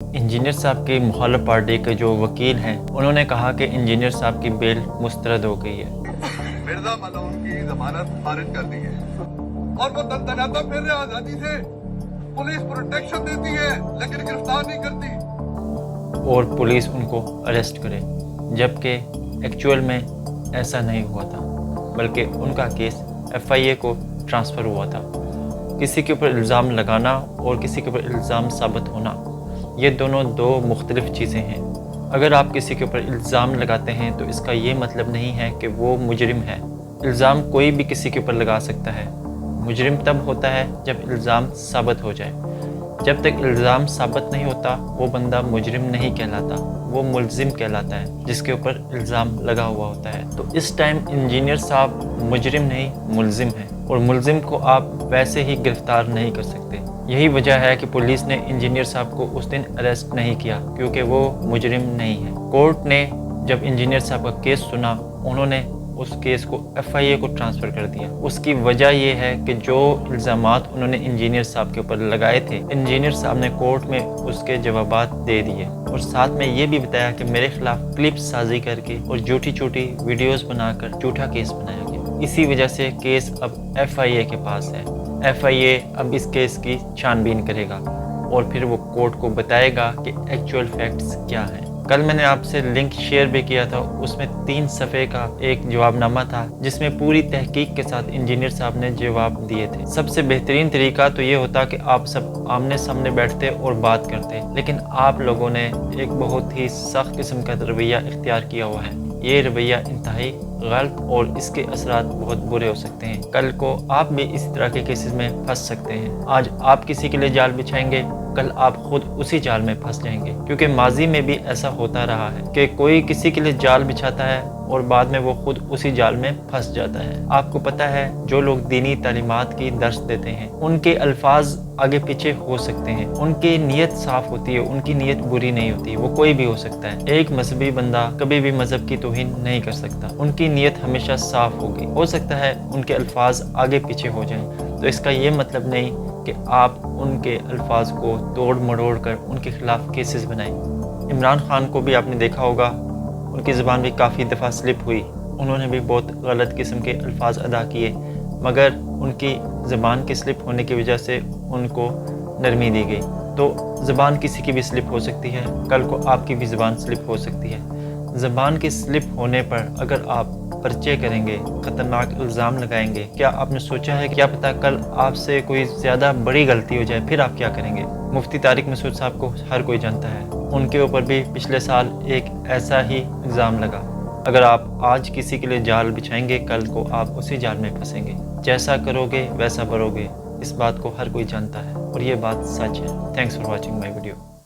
Engineer साहब की मुखालिफ पार्टी के जो वकील हैं उन्होंने कहा कि इंजीनियर साहब की बेल मुस्तरद हो गई है। मिर्जा मलून की जमानत खारिज कर दी है और वो तनाता फिर रहे आजादी से। पुलिस प्रोटेक्शन देती है लेकिन गिरफ्तार नहीं करती और पुलिस उनको अरेस्ट करे, जबकि एक्चुअल में ऐसा नहीं हुआ था, बल्कि उनका केस FIA को ट्रांसफ़र हुआ था। किसी के ऊपर इल्ज़ाम लगाना और किसी के ऊपर इल्ज़ाम साबित होना, ये दोनों दो मुख्तलिफ़ चीज़ें हैं। अगर आप किसी के ऊपर इल्ज़ाम लगाते हैं तो इसका ये मतलब नहीं है कि वो मुजरिम है। इल्ज़ाम कोई भी किसी के ऊपर लगा सकता है। मुजरिम तब होता है जब इल्ज़ाम साबित हो जाए। जब तक इल्ज़ाम साबित नहीं होता वो बंदा मुजरिम नहीं कहलाता, वो मुल्ज़िम कहलाता है जिसके ऊपर इल्ज़ाम लगा हुआ होता है। तो इस टाइम इंजीनियर साहब मुजरिम नहीं मुल्ज़िम है, और मुल्ज़िम को आप वैसे ही गिरफ़्तार नहीं कर सकते। यही वजह है कि पुलिस ने इंजीनियर साहब को उस दिन अरेस्ट नहीं किया, क्योंकि वो मुजरिम नहीं है। कोर्ट ने जब इंजीनियर साहब का केस सुना, उन्होंने उस केस को FIA को ट्रांसफ़र कर दिया। उसकी वजह यह है कि जो इल्ज़ामात उन्होंने इंजीनियर साहब के ऊपर लगाए थे, इंजीनियर साहब ने कोर्ट में उसके जवाबात दे दिए, और साथ में ये भी बताया कि मेरे खिलाफ क्लिप्स साजी करके और झूठी वीडियोस बनाकर झूठा केस बनाया गया। इसी वजह से केस अब FIA के पास है। FIA अब इस केस की छानबीन करेगा और फिर वो कोर्ट को बताएगा कि एक्चुअल फैक्ट्स क्या हैं। कल मैंने आपसे लिंक शेयर भी किया था, उसमें 3 सफ़े का एक जवाबनामा था जिसमें पूरी तहकीक के साथ इंजीनियर साहब ने जवाब दिए थे। सबसे बेहतरीन तरीका तो ये होता कि आप सब आमने सामने बैठते और बात करते, लेकिन आप लोगों ने एक बहुत ही सख्त किस्म का रवैया इख्तियार किया हुआ है। ये रवैया इंतहाई गलत और इसके असरात बहुत बुरे हो सकते हैं। कल को आप भी इसी तरह के केसेस में फंस सकते हैं। आज आप किसी के लिए जाल बिछाएंगे, कल आप खुद उसी जाल में फंस जाएंगे, क्योंकि माजी में भी ऐसा होता रहा है कि कोई किसी के लिए जाल बिछाता है और बाद में वो खुद उसी जाल में फंस जाता है। आपको पता है, जो लोग दीनी तालीमात की दर्स देते हैं उनके अल्फाज आगे पीछे हो सकते हैं, उनकी नीयत साफ होती है, उनकी नीयत बुरी नहीं होती। वो कोई भी हो सकता है। एक मजहबी बंदा कभी भी मजहब की तौहीन नहीं कर सकता, उनकी नीयत हमेशा साफ होगी। हो सकता है उनके अल्फाज आगे पीछे हो जाएं, तो इसका ये मतलब नहीं कि आप उनके अल्फाज को तोड़ मरोड़ कर उनके खिलाफ केसेस बनाएं। इमरान खान को भी आपने देखा होगा, उनकी ज़बान भी काफ़ी दफ़ा स्लिप हुई, उन्होंने भी बहुत गलत किस्म के अल्फाज अदा किए, मगर उनकी ज़बान के स्लिप होने की वजह से उनको नरमी दी गई। तो ज़बान किसी की भी स्लिप हो सकती है, कल को आपकी भी ज़बान स्लिप हो सकती है। ज़बान के स्लिप होने पर अगर आप पर्चे करेंगे, ख़तरनाक इल्ज़ाम लगाएंगे, क्या आपने सोचा है क्या पता कल आपसे कोई ज़्यादा बड़ी गलती हो जाए, फिर आप क्या करेंगे? मुफ्ती तारिक मसूद साहब को हर कोई जानता है, उनके ऊपर भी पिछले साल एक ऐसा ही इल्ज़ाम लगा। अगर आप आज किसी के लिए जाल बिछाएंगे, कल को आप उसी जाल में फंसेंगे। जैसा करोगे वैसा भरोगे, इस बात को हर कोई जानता है और ये बात सच है। Thanks for watching my video.